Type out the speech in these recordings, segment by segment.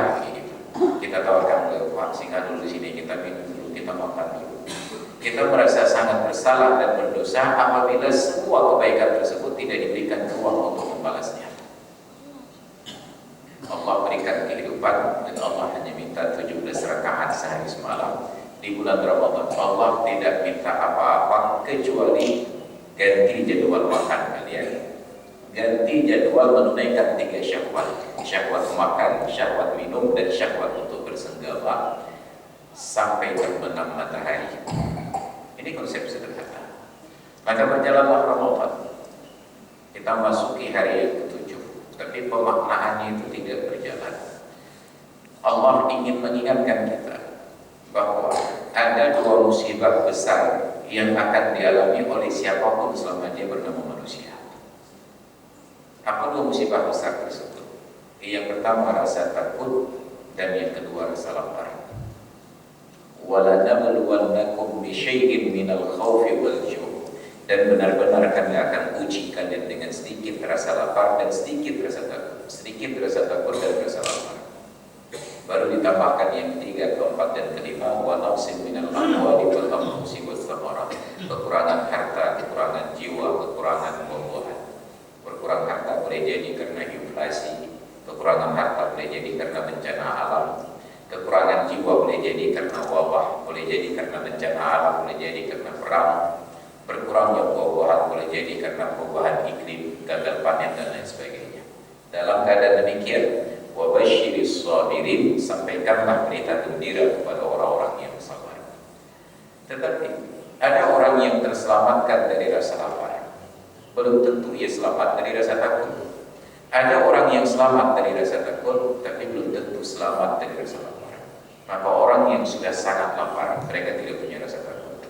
keluhan ini. Kita tawarkan ke Pak singgah dulu di sini, kita minum dulu, kita makan dulu. Kita merasa sangat bersalah dan berdosa apabila semua kebaikan tersebut tidak diberikan ruang untuk membalasnya. Allah berikan kehidupan dan Allah hanya minta 17 rakaat sehari semalam di bulan Ramadan. Allah tidak minta apa-apa kecuali ganti jadwal makan kalian, ganti jadwal menunaikan 3 syahwat: syahwat makan, syahwat minum, dan syahwat untuk bersenggama sampai terbenam matahari. Ini konsep sederhana. Maka berjalanlah Ramadan, kita masuki hari yang ke-7, tapi pemaknaannya itu tidak berjalan. Allah ingin mengingatkan kita bahwa ada 2 musibah besar yang akan dialami oleh siapapun selama dia bernama manusia. Apa 2 musibah besar tersebut? Yang pertama rasa takut, dan yang kedua rasa lapar. وَلَنَبْلُوَنَّكُمْ بِشَيْءٍ مِنَ الْخَوْفِ وَالْجُوعِ, dan benar-benar kami akan uji kalian dengan sedikit rasa lapar dan sedikit rasa takut, sedikit rasa takut dan rasa lapar. Baru ditambahkan yang ketiga, keempat, dan kelima, وَنَقْصٍ مِنَ الْأَمْوَالِ وَالْأَنْفُسِ وَالثَّمَرَاتِ, kekurangan harta, kekurangan jiwa, kekurangan buah-buahan. Berkurang harta boleh jadi karena inflasi, kekurangan harta boleh jadi karena bencana alam, kekurangan jiwa boleh jadi karena wabah, boleh jadi karena bencana alam, boleh jadi karena perang. Berkurangnya buah-buahan boleh jadi karena perubahan iklim, gagal panen, dan lain sebagainya. Dalam keadaan demikian, wabashiris sabirin, sampaikanlah berita gembira kepada orang-orang yang sabar. Tetapi ada orang yang terselamatkan dari rasa lapar, belum tentu ia selamat dari rasa takut. Ada orang yang selamat dari rasa takut, tapi belum tentu selamat dari rasa lapar. Maka orang yang sudah sangat lapar, mereka tidak punya rasa takut.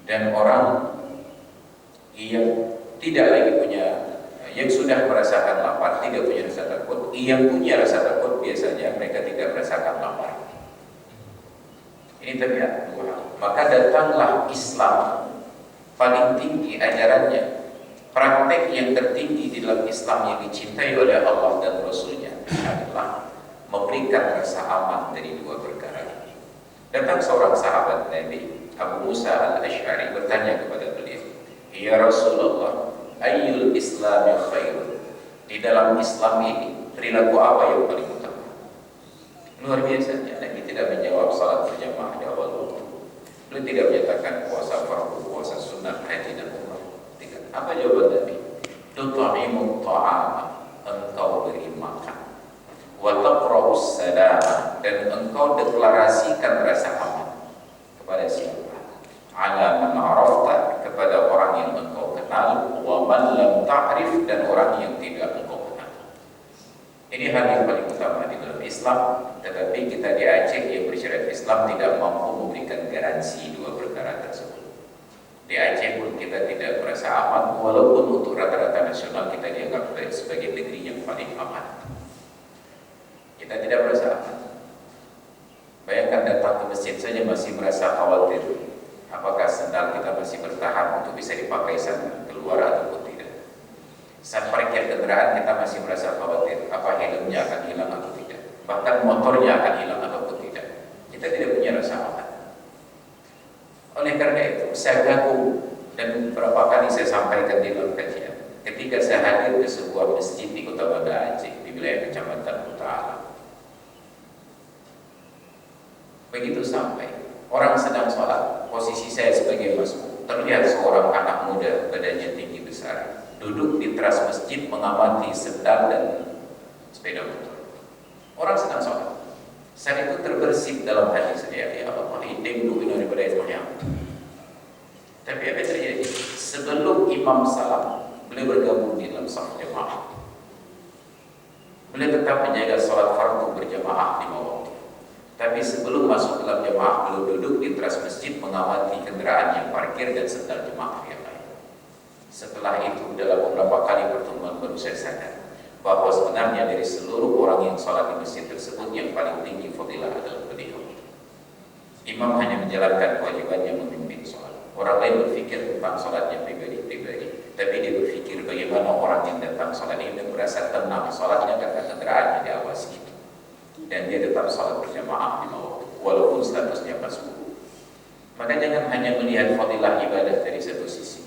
Dan orang yang tidak lagi punya, yang sudah merasakan lapar, tidak punya rasa takut. Yang punya rasa takut biasanya mereka tidak merasakan lapar. Ini terlihat 2 hal. Maka datanglah Islam, paling tinggi ajarannya, praktek yang tertinggi di dalam Islam yang dicintai oleh Allah dan Rasulnya adalah memberikan rasa aman dari 2 perkara ini. Datang seorang sahabat Nabi, Abu Musa al-Ash'ari, bertanya kepada beliau, "Ya Rasulullah, ayyul islami khairun?" Di dalam Islam ini, perilaku apa yang paling utama? Luar biasanya, Nabi tidak menjawab salat berjamaah di awal waktu. Beliau tidak menyatakan puasa fardu, puasa sunnah, haji, dan umrah. Apa jawaban Nabi? Tut'imut ta'ama, engkau beri makan, wa taqra'us salama, dan engkau deklarasikan rasa aman. Kepada siapa? Ala man arafta, kepada orang yang engkau kenal, wa man lam ta'rif, dan orang yang tidak engkau kenal. Ini hal yang paling utama di dalam Islam. Tetapi kita di Aceh yang bersyariat Islam tidak mampu memberikan garansi 2 perkara tersebut. Di Aceh pun kita tidak merasa aman, walaupun untuk rata-rata nasional kita dianggap sebagai negeri yang paling aman. Kita tidak merasa aman. Bayangkan datang ke masjid saja masih merasa khawatir, apakah sendal kita masih bertahan untuk bisa dipakai saat keluar ataupun tidak. Saat parkir kendaraan kita masih merasa khawatir, apa helmnya akan hilang atau tidak, bahkan motornya akan hilang ataupun tidak. Kita tidak punya rasa aman. Oleh karena itu, saya kagum, dan beberapa kali saya sampaikan di dalam kajian, ketika saya hadir ke sebuah masjid di Kota Banda Aceh, di wilayah Kecamatan Utara. Begitu sampai, orang sedang sholat, posisi saya sebagai masmum, terlihat seorang anak muda, badannya tinggi besar, duduk di teras masjid mengamati sendal dan sepeda motor. Orang sedang sholat. Saat itu terbersit dalam hati saya, ya Allah, ini dulu daripada itu. Tapi apa yang terjadi? Sebelum imam salam, beliau bergabung di dalam saf jamaah. Beliau tetap menjaga sholat fardu berjamaah 5 waktu. Tapi sebelum masuk dalam jamaah, beliau duduk di teras masjid mengamati kendaraan yang parkir dan sendal jemaah yang lain. Setelah itu, dalam beberapa kali pertemuan baru saya sadar bahwa sebenarnya dari seluruh orang yang sholat di masjid tersebut, yang paling tinggi fadilah adalah beliau. Imam hanya menjalankan kewajibannya memimpin sholat. Orang lain berpikir tentang sholatnya pribadi-pribadi, tapi dia berpikir bagaimana orang yang datang sholat ini dan merasa tenang sholatnya karena kendaraannya diawasi. dan dia tetap salat berjamaah 5 waktu walaupun statusnya masbuk. Maka jangan hanya melihat fadilah ibadah dari satu sisi.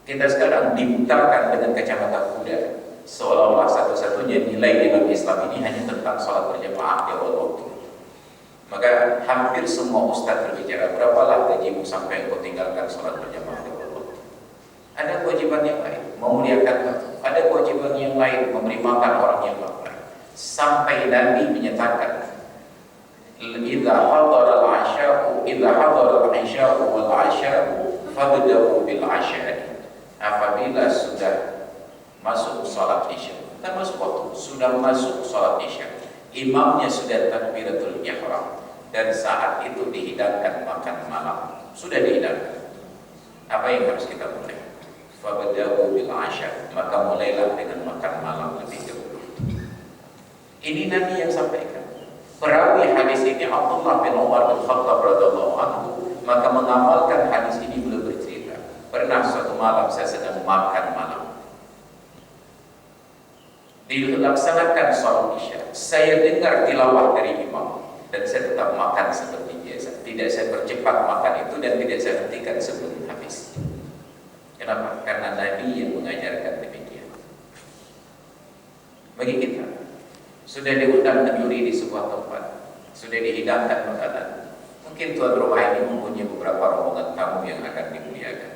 Kita sekarang dibutakan dengan kacamata kuda, seolah-olah satu-satunya nilai dalam Islam ini hanya tentang salat berjamaah di awal waktu. Maka hampir semua ustaz berbicara, berapalah gajimu sampai engkau tinggalkan salat berjamaah di awal waktu. Ada kewajiban yang lain, memuliakan waktu. Ada kewajiban yang lain, memberi makan orang yang lapar. Sampai Nabi menyatakan, idza hadara al-'asha'u wal 'asha'u fabda'u bil 'asha'i. Apabila sudah masuk salat Isya, bukan masuk waktu, sudah masuk salat Isya, imamnya sudah takbiratul ihram dan saat itu dihidangkan makan malam, sudah dihidangkan. Apa yang harus kita mulai? Fabda'u bil 'asha', maka mulailah dengan makan malam lebih dahulu. Ini Nabi yang sampaikan. Perawi hadis ini Abdullah bin Umar bin Khattab radhiyallahu anhu, maka mengamalkan hadis ini beliau bercerita, pernah suatu malam saya sedang makan malam, dilaksanakan salat Isya, saya dengar tilawah dari imam dan saya tetap makan seperti biasa. Tidak saya percepat makan itu dan tidak saya hentikan sebelum habis. Kenapa? Karena Nabi yang mengajarkan demikian. Bagi kita, sudah diundang kenduri di sebuah tempat, sudah dihidangkan makanan. Mungkin tuan rumah ini mempunyai beberapa rombongan tamu yang akan dimuliakan.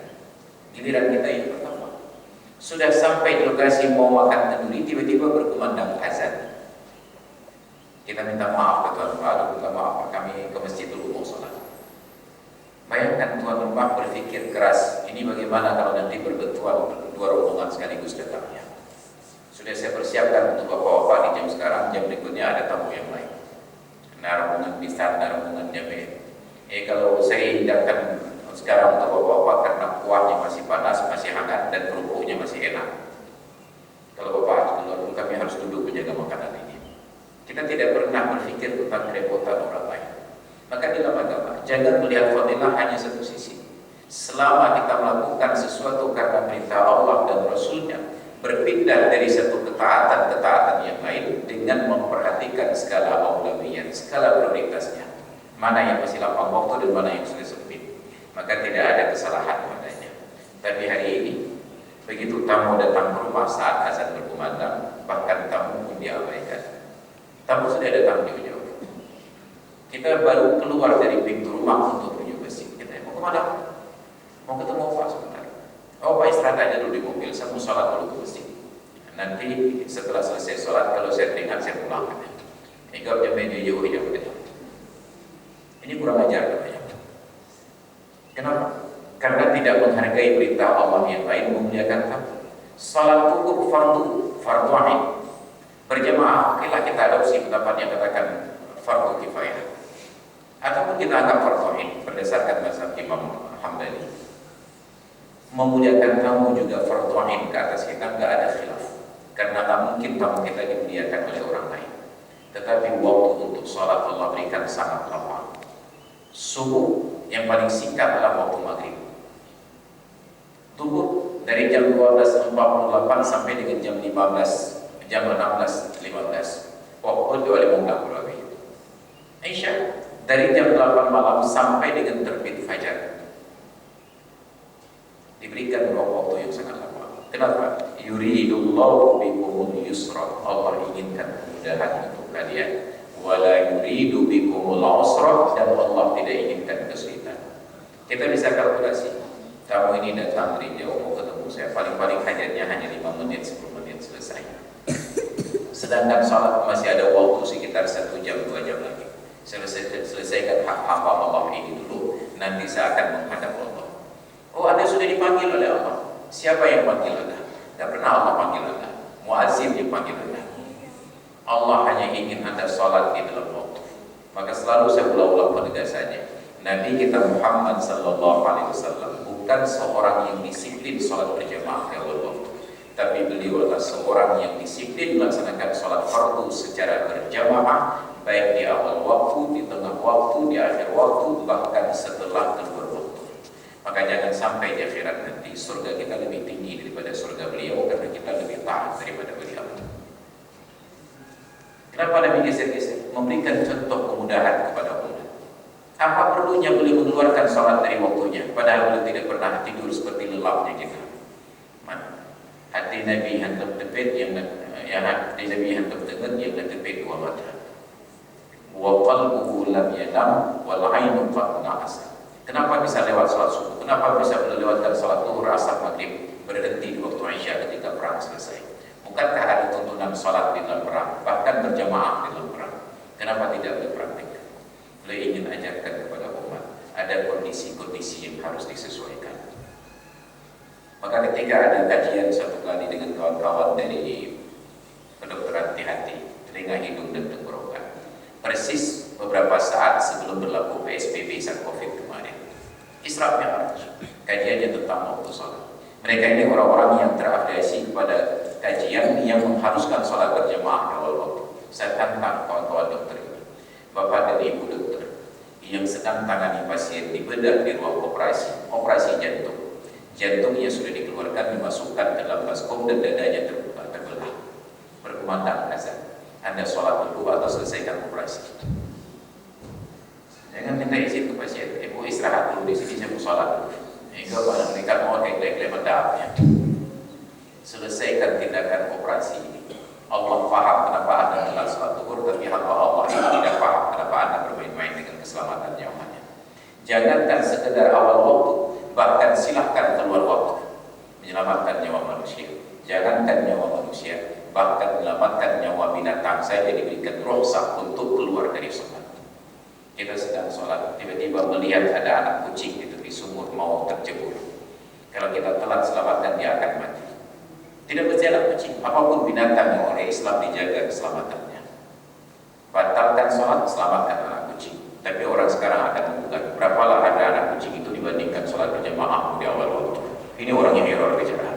Giliran kita yang pertama, sudah sampai di lokasi mau makan kenduri, tiba-tiba berkumandang azan. Kita minta maaf ke tuan rumah, minta maaf, kami ke masjid dulu mau sholat. Bayangkan tuan rumah berpikir keras, ini bagaimana kalau nanti berbentuan dua rombongan sekaligus datangnya. Sudah saya persiapkan untuk bapak-bapak di jam sekarang, jam berikutnya ada tamu yang lain. Nah, rombongan besar, nah rombongan jamaah. Kalau saya hidangkan sekarang untuk bapak-bapak karena kuahnya masih panas, masih hangat dan kerupuknya masih enak. Kalau bapak harus keluar, kami harus duduk menjaga makanan ini. Kita tidak pernah berpikir tentang kerepotan orang lain. Maka dalam agama, jangan melihat fadilah hanya satu sisi. Selama kita melakukan sesuatu karena perintah Allah dan Rasulnya, berpindah dari satu ketaatan yang lain dengan memperhatikan skala aulawiyat, skala prioritasnya. Mana yang masih lapang waktu dan mana yang sudah sempit. Maka tidak ada kesalahan padanya. Tapi hari ini, begitu tamu datang ke rumah saat azan berkumandang, bahkan tamu pun diabaikan. Tamu sudah datang di ujung. Kita baru keluar dari pintu rumah untuk menuju masjid. Kita mau kemana? Mau ketemu Pak sebentar. Oh Pak istirahat aja dulu di mobil, saya mau sholat dulu ke masjid. Nanti setelah selesai sholat, kalau saya teringat saya pulang. Hingga jam media jauh. Ini kurang ajar namanya. Kenapa? Karena tidak menghargai perintah Allah yang lain, memuliakan tamu. Salat wukuf fardu ain. Berjamaah, okelah kita adopsi pendapat yang katakan fardu kifayah. Ataupun kita anggap fardu ain berdasarkan mazhab Imam Hambali. Memuliakan tamu juga fardu ain ke atas kita, enggak ada khilaf. Karena tak mungkin tamu kita dimuliakan oleh orang lain. Tetapi waktu untuk salat Allah berikan sangat lama. Subuh yang paling singkat adalah waktu maghrib. Duhur dari jam 12.48 sampai dengan jam 15, jam 16.15. Waktu 25 lebih. Isya dari jam 8 malam sampai dengan terbit fajar. Diberikan waktu yang sangat lama. Kenapa? Yuridullahu bikumul yusra. Allah inginkan kemudahan untuk kalian. Wala yuridu bikumul usra, dan Allah tidak inginkan kesulitan. Kita bisa kalkulasi. Kamu ini datang dari jauh mau ketemu saya, paling-paling hajatnya hanya 5 menit, 10 menit selesai. Sedangkan sholat masih ada waktu sekitar 1 jam, 2 jam lagi. Selesaikan hak hamba Allah ini dulu, nanti saya akan menghadap Allah. Oh, Anda sudah dipanggil oleh Allah. Siapa yang panggil Anda? Tidak pernah Allah panggil Anda. Muazzin yang panggil Anda. Allah hanya ingin Anda sholat di dalam waktu. Maka selalu saya ulang-ulang penegasannya, Nabi kita Muhammad sallallahu alaihi wasallam bukan seorang yang disiplin sholat berjamaah di awal waktu, tapi beliau adalah seorang yang disiplin melaksanakan sholat fardu secara berjamaah, baik di awal waktu, di tengah waktu, di akhir waktu, bahkan setelah keluar waktu. Maka jangan sampai di akhirat nanti surga kita lebih tinggi daripada surga beliau karena kita lebih taat daripada beliau. Kenapa Nabi geser-geser? Memberikan contoh kemudahan kepada umat. Apa perlunya beliau mengeluarkan salat dari waktunya, padahal beliau tidak pernah tidur seperti lelapnya kita. Hati Nabi hendak tepit yang hati Nabi hendak tengah yang tepit dua mata. Wa qalbuhu lam yanam wal 'ainu qad na'asa. Kenapa bisa lewat salat subuh? Kenapa bisa melewatkan salat zuhur, asar, maghrib, berhenti di waktu Isya ketika perang selesai? Bukankah ada tuntunan salat di dalam perang, bahkan berjamaah di dalam perang? Kenapa tidak dipraktikkan? Beliau ingin ajarkan kepada umat ada kondisi-kondisi yang harus disesuaikan. Maka ketika ada kajian satu kali dengan kawan-kawan dari kedokteran hati, telinga, hidung, dan tenggorokan, persis beberapa saat sebelum berlaku PSBB saat COVID kemarin, Isra Mi'raj, kajiannya tentang waktu sholat. Mereka ini orang-orang yang terafiliasi kepada kajian yang mengharuskan sholat berjamaah di awal waktu. Saya tantang kawan-kawan dokter ini, bapak dan ibu dokter yang sedang tangani pasien dibedah di ruang operasi jantung. Jantungnya sudah dikeluarkan, dimasukkan ke dalam baskom dan dadanya terbelah, berkumandang azan. Anda sholat dulu atau selesaikan operasi. Jangan minta izin ke pasien, ibu istirahat dulu di sini, saya mau sholat dulu. Enggak, pada mereka mau kayak mendapatnya. Selesaikan tindakan operasi ini. Allah paham kenapa Anda telah sholat zuhur, tapi hamba Allah ini tidak paham kenapa Anda bermain-main dengan keselamatan nyawanya. Jangankan sekedar awal waktu, bahkan silahkan keluar waktu menyelamatkan nyawa manusia. Jangankan nyawa manusia, bahkan menyelamatkan nyawa binatang saja diberikan rukhsah untuk keluar dari sholat. Kita sedang sholat, tiba-tiba melihat ada anak kucing di tepi sumur mau tercebur. Kalau kita telat selamatkan, dia akan mati. Tidak berjalan kucing, apapun binatang yang oleh Islam dijaga keselamatannya. Batalkan sholat, selamatkan anak kucing. Tapi orang sekarang akan membuka berapalah harga anak kucing itu dibandingkan sholat berjamaah di awal waktu. Ini orang yang error bicara.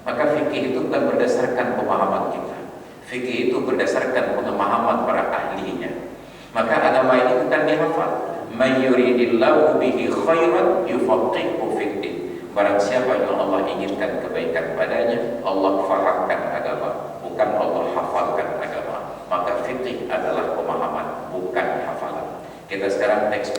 Maka fikih itu bukan berdasarkan pemahaman kita. Fikih itu berdasarkan pemahaman para ahlinya. Maka agama ini bukan dihafal. May yuridillahu bihi khairan yufaqihu fid-din. Barang siapa yang Allah inginkan kebaikan padanya, Allah fahamkan agama, bukan Allah hafalkan agama. Maka fikih adalah pemahaman, bukan hafalan. Kita sekarang teks